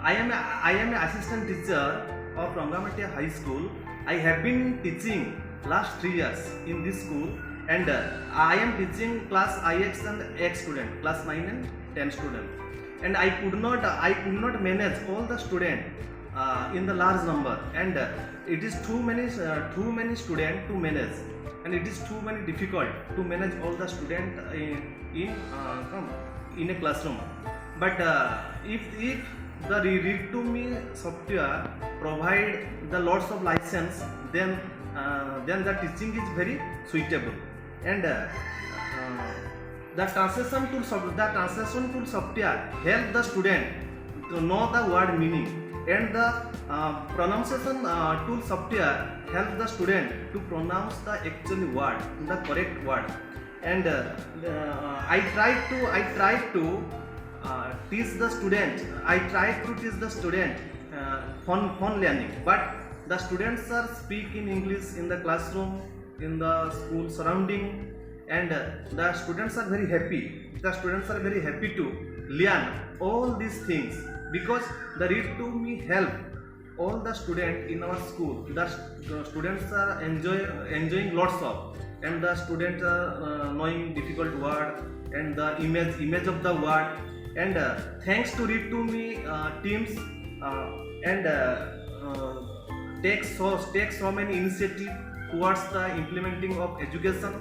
I am an assistant teacher of Rangamatia High School. I have been teaching last 3 years in this school, and I am teaching class IX and X student, class 9 and 10 student. And I could not manage all the student in the large number, and it is too many students to manage, and it is too many difficult to manage all the student in a classroom. But if the ReadToMe software provide the lots of license, then the teaching is very suitable, and the translation tool software help the student to know the word meaning, and the pronunciation tool software help the student to pronounce the actual word, the correct word. And I try to teach the student. I try to teach the student fun learning, but the students are speak in English in the classroom, in the school surrounding, and the students are very happy. The students are very happy to learn all these things, because the ReadToMe help all the students in our school. The students are enjoying lots of, and the students are knowing difficult word and the image of the word. And thanks to ReadToMe teams and take so many initiative towards the implementing of education